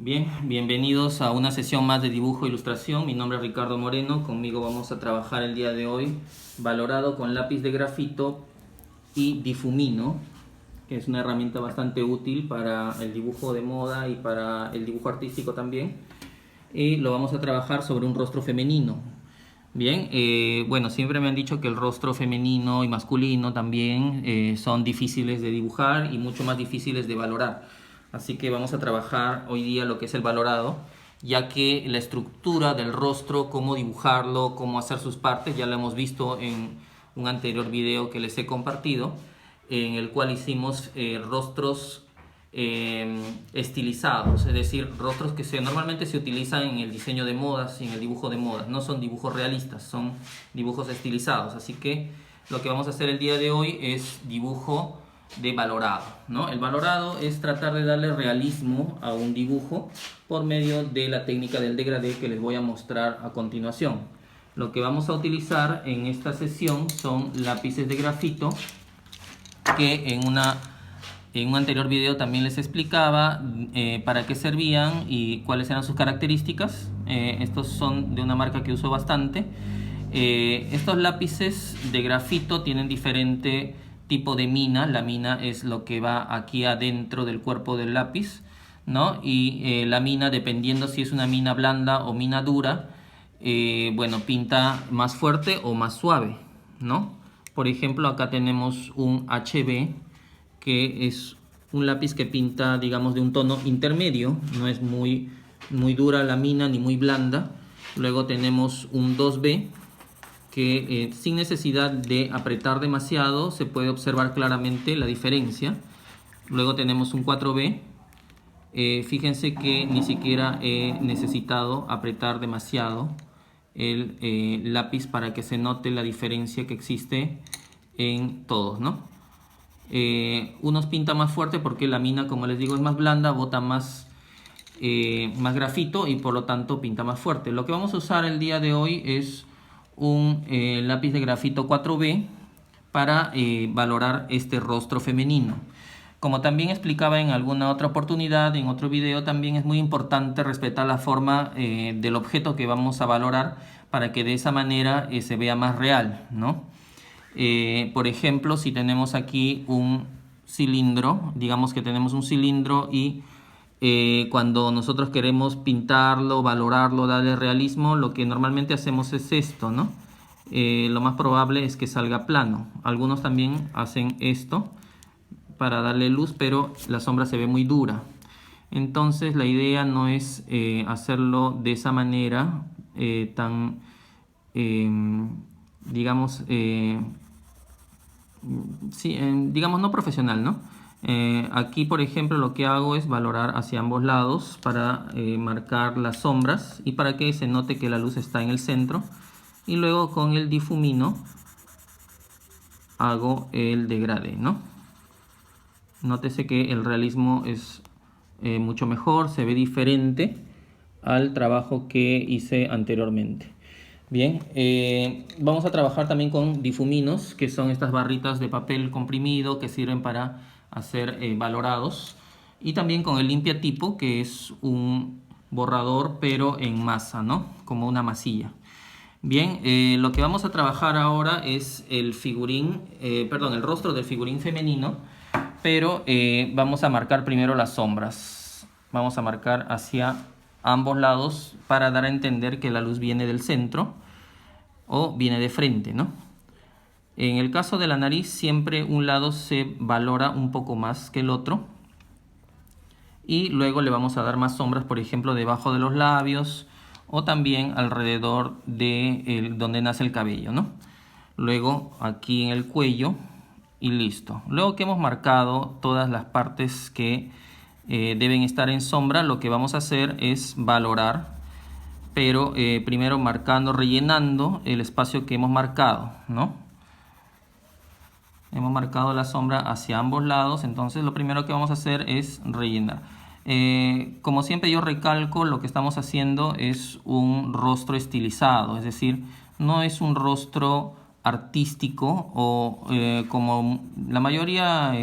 Bien, bienvenidos a una sesión más de dibujo e ilustración. Mi nombre es Ricardo Moreno. Conmigo vamos a trabajar el día de hoy valorado con lápiz de grafito y difumino, que es una herramienta bastante útil para el dibujo de moda y para el dibujo artístico también. Y lo vamos a trabajar sobre un rostro femenino. Bien, bueno, siempre me han dicho que el rostro femenino y masculino también son difíciles de dibujar y mucho más difíciles de valorar. Así que vamos a trabajar hoy día lo que es el valorado, ya que la estructura del rostro, cómo dibujarlo, cómo hacer sus partes, ya lo hemos visto en un anterior video que les he compartido, en el cual hicimos rostros estilizados, es decir, rostros que normalmente se utilizan en el diseño de modas y en el dibujo de modas. No son dibujos realistas, son dibujos estilizados. Así que lo que vamos a hacer el día de hoy es dibujo de valorado, ¿no? El valorado es tratar de darle realismo a un dibujo por medio de la técnica del degradé que les voy a mostrar a continuación. Lo que vamos a utilizar en esta sesión son lápices de grafito que en un anterior video también les explicaba para qué servían y cuáles eran sus características. Estos son de una marca que uso bastante. Estos lápices de grafito tienen diferente tipo de mina. La mina es lo que va aquí adentro del cuerpo del lápiz, ¿no? Y la mina, dependiendo si es una mina blanda o mina dura, bueno, pinta más fuerte o más suave, ¿no? Por ejemplo, acá tenemos un HB, que es un lápiz que pinta, digamos, de un tono intermedio, no es muy dura la mina ni muy blanda. Luego tenemos un 2B, que sin necesidad de apretar demasiado se puede observar claramente la diferencia. Luego tenemos un 4B. Fíjense que ni siquiera he necesitado apretar demasiado el lápiz para que se note la diferencia que existe en todos, ¿no? Unos pinta más fuerte porque la mina, como les digo, es más blanda, bota más grafito y por lo tanto pinta más fuerte. Lo que vamos a usar el día de hoy es un lápiz de grafito 4B para valorar este rostro femenino. Como también explicaba en alguna otra oportunidad, en otro video, también es muy importante respetar la forma del objeto que vamos a valorar para que de esa manera se vea más real, ¿no? Por ejemplo, si tenemos aquí un cilindro, digamos que tenemos un cilindro y cuando nosotros queremos pintarlo, valorarlo, darle realismo, lo que normalmente hacemos es esto, ¿no? Lo más probable es que salga plano. Algunos también hacen esto para darle luz, pero la sombra se ve muy dura. Entonces la idea no es hacerlo de esa manera tan, digamos, sí, digamos no profesional, ¿no? Aquí, por ejemplo, lo que hago es valorar hacia ambos lados para marcar las sombras y para que se note que la luz está en el centro. Y luego con el difumino hago el degradé, ¿no? Nótese que el realismo es mucho mejor, se ve diferente al trabajo que hice anteriormente. Bien, vamos a trabajar también con difuminos, que son estas barritas de papel comprimido que sirven para hacer valorados. Y también con el limpiatipo, que es un borrador pero en masa, ¿no? Como una masilla. Bien, lo que vamos a trabajar ahora es el figurín, perdón, el rostro del figurín femenino, pero vamos a marcar primero las sombras. Vamos a marcar hacia ambos lados para dar a entender que la luz viene del centro o viene de frente, ¿no? En el caso de la nariz, siempre un lado se valora un poco más que el otro. Y luego le vamos a dar más sombras, por ejemplo, debajo de los labios o también alrededor de donde nace el cabello, ¿no? Luego aquí en el cuello y listo. Luego que hemos marcado todas las partes que deben estar en sombra, lo que vamos a hacer es valorar, pero primero marcando, rellenando el espacio que hemos marcado, ¿no? Hemos marcado la sombra hacia ambos lados, entonces lo primero que vamos a hacer es rellenar. Como siempre yo recalco, lo que estamos haciendo es un rostro estilizado, es decir, no es un rostro artístico o como la mayoría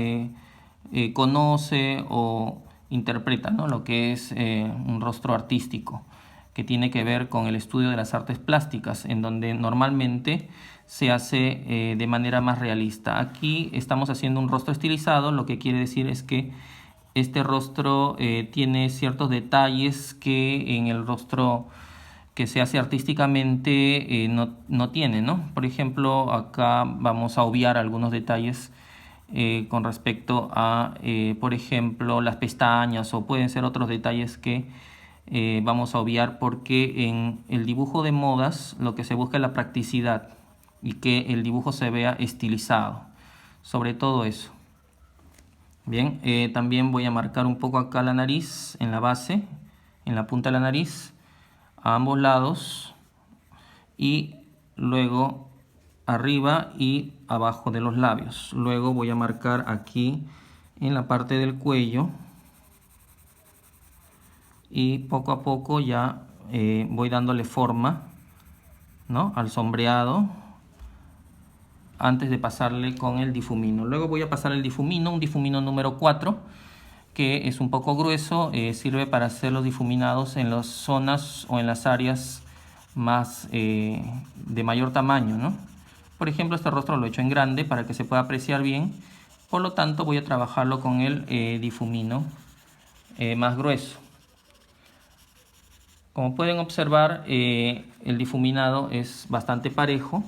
conoce o interpreta, ¿no?, lo que es un rostro artístico, que tiene que ver con el estudio de las artes plásticas, en donde normalmente se hace de manera más realista. Aquí estamos haciendo un rostro estilizado, lo que quiere decir es que este rostro tiene ciertos detalles que en el rostro que se hace artísticamente no tiene, ¿no? Por ejemplo, acá vamos a obviar algunos detalles con respecto a, por ejemplo, las pestañas, o pueden ser otros detalles que vamos a obviar, porque en el dibujo de modas lo que se busca es la practicidad y que el dibujo se vea estilizado, sobre todo eso. Bien, también voy a marcar un poco acá la nariz, en la base, en la punta de la nariz, a ambos lados, y luego arriba y abajo de los labios. Luego voy a marcar aquí en la parte del cuello, y poco a poco ya voy dándole forma, ¿no?, al sombreado, antes de pasarle con el difumino. Luego voy a pasar el difumino, un difumino número 4, que es un poco grueso, sirve para hacer los difuminados en las zonas o en las áreas más de mayor tamaño, ¿no? Por ejemplo, este rostro lo he hecho en grande para que se pueda apreciar bien, por lo tanto voy a trabajarlo con el difumino más grueso. Como pueden observar, el difuminado es bastante parejo,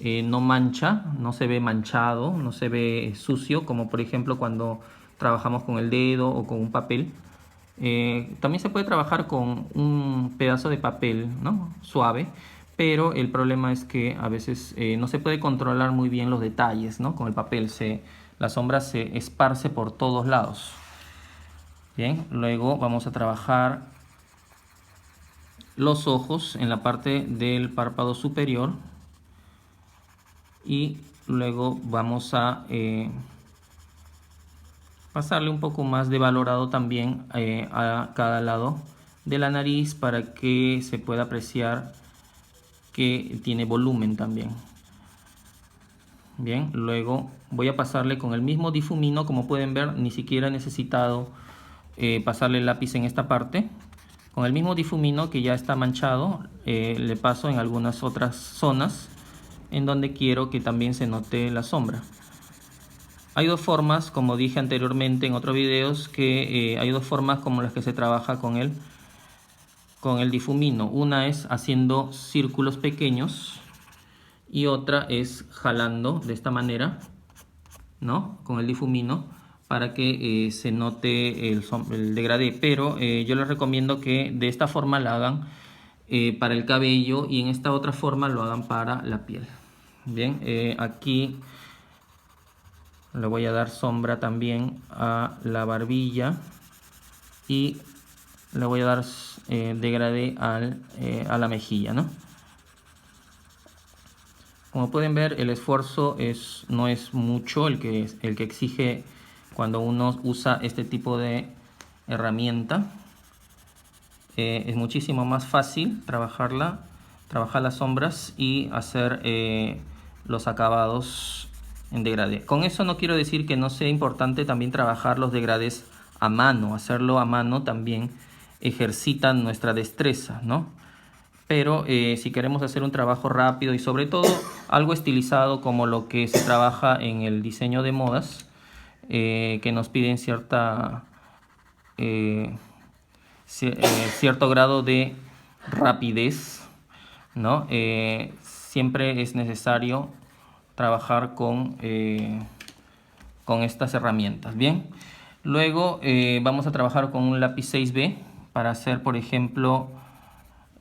no mancha, no se ve manchado, no se ve sucio, como por ejemplo cuando trabajamos con el dedo o con un papel. También se puede trabajar con un pedazo de papel, ¿no?, suave, pero el problema es que a veces no se puede controlar muy bien los detalles, ¿no? Con el papel la sombra se esparce por todos lados. Bien, luego vamos a trabajar los ojos en la parte del párpado superior, y luego vamos a pasarle un poco más de valorado también a cada lado de la nariz, para que se pueda apreciar que tiene volumen también. Bien, luego voy a pasarle con el mismo difumino. Como pueden ver, ni siquiera he necesitado pasarle el lápiz en esta parte. Con el mismo difumino que ya está manchado, le paso en algunas otras zonas en donde quiero que también se note la sombra. Hay dos formas, como dije anteriormente en otros videos, que hay dos formas como las que se trabaja con el difumino. Una es haciendo círculos pequeños y otra es jalando de esta manera, ¿no?, con el difumino, para que se note el degradé. Pero yo les recomiendo que de esta forma la hagan para el cabello, y en esta otra forma lo hagan para la piel. Bien, aquí le voy a dar sombra también a la barbilla, y le voy a dar degradé a la mejilla, ¿no? Como pueden ver, el esfuerzo no es mucho el que exige cuando uno usa este tipo de herramienta. Es muchísimo más fácil trabajar las sombras y hacer los acabados en degradé. Con eso no quiero decir que no sea importante también trabajar los degradés a mano. Hacerlo a mano también ejercita nuestra destreza, ¿no? Pero si queremos hacer un trabajo rápido y sobre todo algo estilizado, como lo que se trabaja en el diseño de modas, que nos piden cierto grado de rapidez, ¿no? Siempre es necesario trabajar con estas herramientas. Bien, luego vamos a trabajar con un lápiz 6B para hacer, por ejemplo,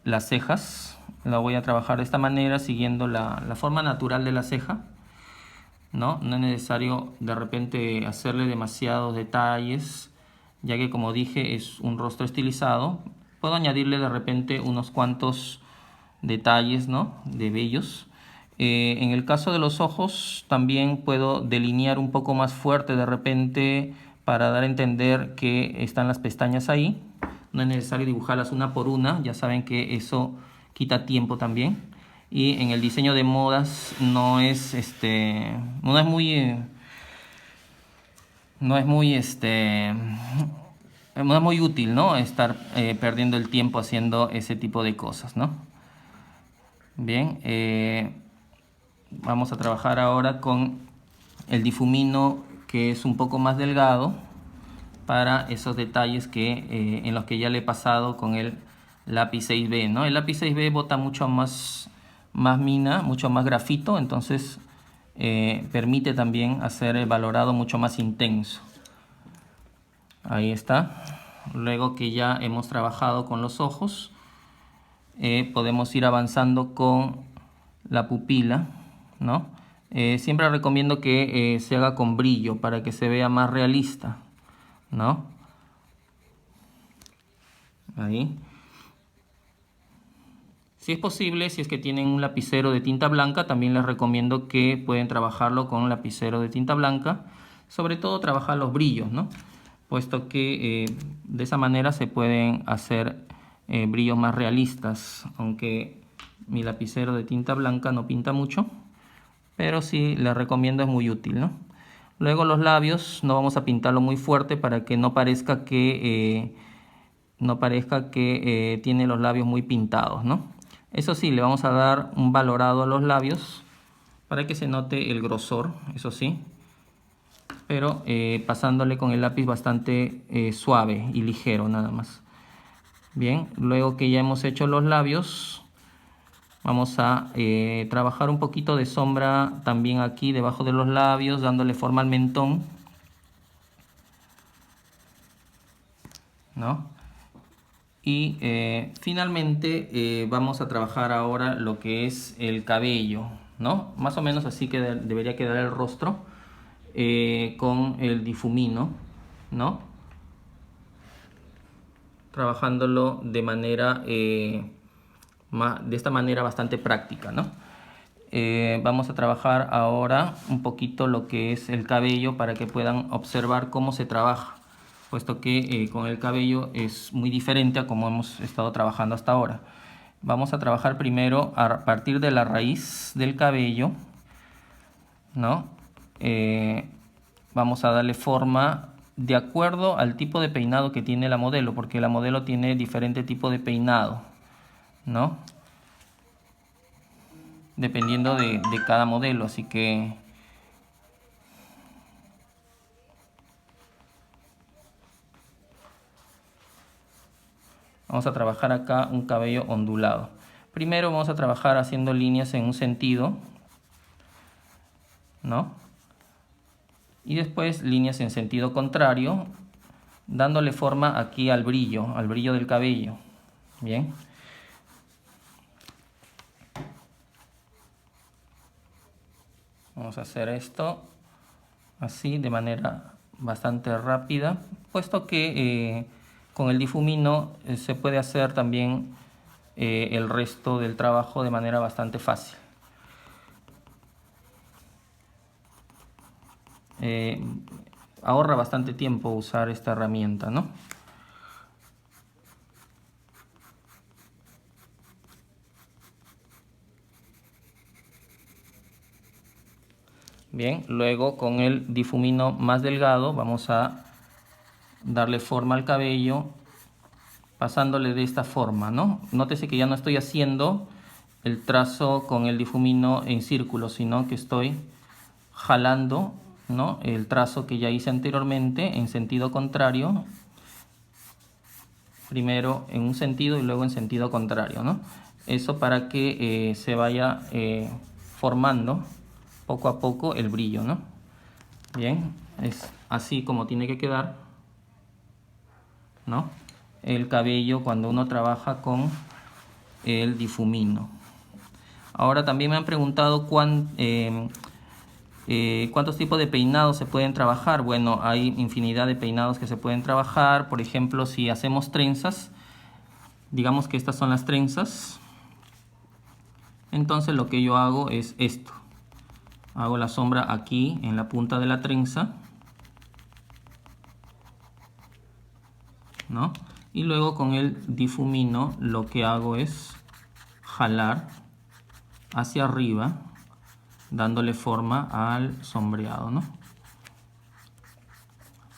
las cejas. La voy a trabajar de esta manera, siguiendo la forma natural de la ceja, ¿no? No es necesario de repente hacerle demasiados detalles, ya que, como dije, es un rostro estilizado. Puedo añadirle de repente unos cuantos detalles, ¿no?, de vellos. En el caso de los ojos también puedo delinear un poco más fuerte de repente, para dar a entender que están las pestañas ahí. No es necesario dibujarlas una por una, ya saben que eso quita tiempo también. Y en el diseño de modas no es muy no es muy útil, ¿no? Estar perdiendo el tiempo haciendo ese tipo de cosas, ¿no? Bien, vamos a trabajar ahora con el difumino, que es un poco más delgado, para esos detalles en los que ya le he pasado con el lápiz 6B, ¿no? El lápiz 6B bota mucho más mina, mucho más grafito, entonces permite también hacer el valorado mucho más intenso. Ahí está. Luego que ya hemos trabajado con los ojos, podemos ir avanzando con la pupila, ¿no? Siempre recomiendo que se haga con brillo para que se vea más realista, ¿no? Ahí. Si es posible, si es que tienen un lapicero de tinta blanca, también les recomiendo que pueden trabajarlo con un lapicero de tinta blanca. Sobre todo trabajar los brillos, ¿no? Puesto que de esa manera se pueden hacer brillos más realistas. Aunque mi lapicero de tinta blanca no pinta mucho, pero sí les recomiendo, es muy útil, ¿no? Luego los labios no vamos a pintarlo muy fuerte para que no parezca que tiene los labios muy pintados, ¿no? Eso sí, le vamos a dar un valorado a los labios para que se note el grosor, eso sí, pero pasándole con el lápiz bastante suave y ligero nada más. Bien, luego que ya hemos hecho los labios, vamos a trabajar un poquito de sombra también aquí debajo de los labios, dándole forma al mentón, ¿no? Y finalmente vamos a trabajar ahora lo que es el cabello, ¿no? Más o menos así que debería quedar el rostro con el difumino, ¿no? Trabajándolo de esta manera bastante práctica, ¿no? Vamos a trabajar ahora un poquito lo que es el cabello para que puedan observar cómo se trabaja, puesto que con el cabello es muy diferente a como hemos estado trabajando hasta ahora. Vamos a trabajar primero a partir de la raíz del cabello, ¿no? Vamos a darle forma de acuerdo al tipo de peinado que tiene la modelo, porque la modelo tiene diferente tipo de peinado, ¿no? Dependiendo de cada modelo, así que vamos a trabajar acá un cabello ondulado. Primero vamos a trabajar haciendo líneas en un sentido, ¿no? Y después líneas en sentido contrario, dándole forma aquí al brillo del cabello. Bien. Vamos a hacer esto así de manera bastante rápida, puesto que con el difumino se puede hacer también el resto del trabajo de manera bastante fácil. Ahorra bastante tiempo usar esta herramienta, ¿no? Bien, luego con el difumino más delgado vamos a darle forma al cabello pasándole de esta forma, ¿no? Nótese que ya no estoy haciendo el trazo con el difumino en círculo, sino que estoy jalando, ¿no?, el trazo que ya hice anteriormente en sentido contrario, primero en un sentido y luego en sentido contrario, ¿no? Eso para que se vaya formando poco a poco el brillo, ¿no? Bien, es así como tiene que quedar, ¿no?, el cabello cuando uno trabaja con el difumino. Ahora también me han preguntado cuántos tipos de peinados se pueden trabajar. Bueno, hay infinidad de peinados que se pueden trabajar. Por ejemplo, si hacemos trenzas, digamos que estas son las trenzas, entonces lo que yo hago es esto. Hago la sombra aquí en la punta de la trenza, ¿no? Y luego con el difumino lo que hago es jalar hacia arriba, dándole forma al sombreado, ¿no?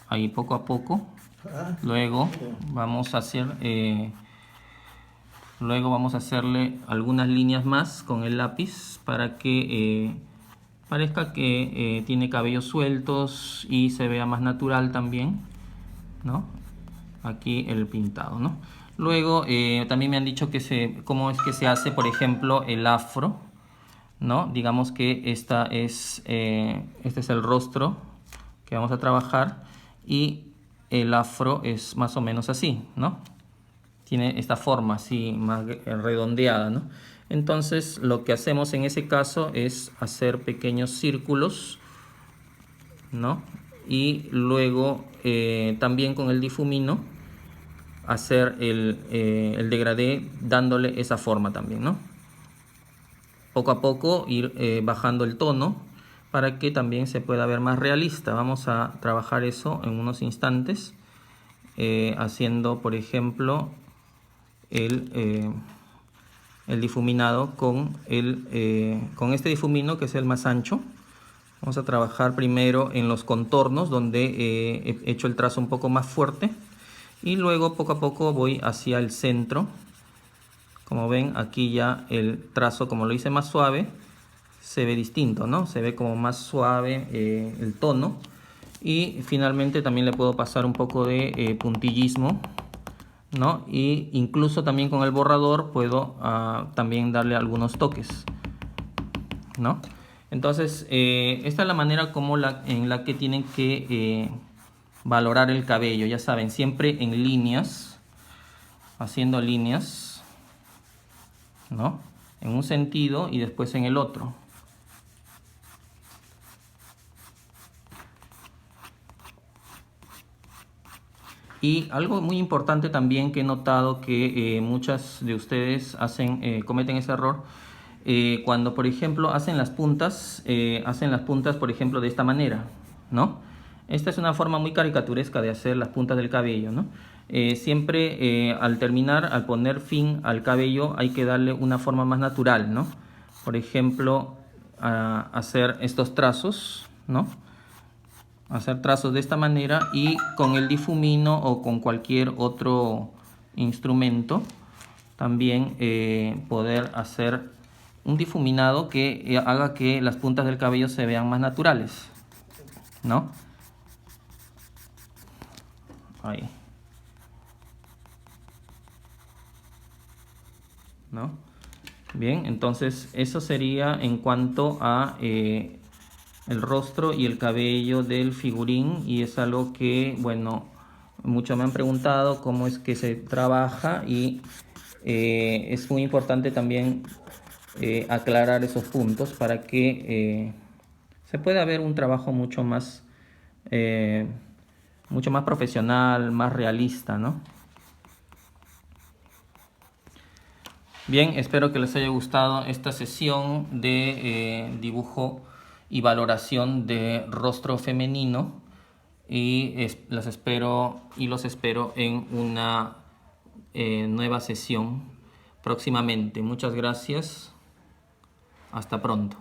Ahí poco a poco Luego vamos a hacerle algunas líneas más con el lápiz para que parezca que tiene cabellos sueltos y se vea más natural también, ¿no? Aquí el pintado, ¿no? Luego también me han dicho que cómo es que se hace, por ejemplo, el afro, ¿no? Digamos que este es el rostro que vamos a trabajar y el afro es más o menos así, ¿no? Tiene esta forma así más redondeada, ¿no? Entonces lo que hacemos en ese caso es hacer pequeños círculos, ¿no? Y luego también con el difumino hacer el degradé dándole esa forma también, ¿no? Poco a poco ir bajando el tono para que también se pueda ver más realista. Vamos a trabajar eso en unos instantes haciendo, por ejemplo, el difuminado con este difumino, que es el más ancho. Vamos a trabajar primero en los contornos, donde he hecho el trazo un poco más fuerte, y luego poco a poco voy hacia el centro. Como ven, aquí ya el trazo, como lo hice más suave, se ve distinto, ¿no? Se ve como más suave el tono. Y finalmente también le puedo pasar un poco de puntillismo, ¿no? Y incluso también con el borrador puedo también darle algunos toques, ¿no? Entonces, esta es la manera en la que tienen que valorar el cabello. Ya saben, siempre en líneas, haciendo líneas, ¿no? En un sentido y después en el otro. Y algo muy importante también que he notado que muchas de ustedes cometen ese error cuando, por ejemplo, hacen las puntas, por ejemplo, de esta manera, ¿no? Esta es una forma muy caricaturesca de hacer las puntas del cabello, ¿no? Siempre al terminar, al poner fin al cabello, hay que darle una forma más natural, ¿no? Por ejemplo, hacer estos trazos, ¿no? Hacer trazos de esta manera y con el difumino o con cualquier otro instrumento también poder hacer un difuminado que haga que las puntas del cabello se vean más naturales, ¿no? Ahí, ¿no? Bien, entonces eso sería en cuanto a el rostro y el cabello del figurín, y es algo que, bueno, muchos me han preguntado cómo es que se trabaja, y es muy importante también aclarar esos puntos para que se pueda ver un trabajo mucho más profesional, más realista, ¿no? Bien, espero que les haya gustado esta sesión de dibujo y valoración de rostro femenino, y los espero en una nueva sesión próximamente. Muchas gracias. Hasta pronto.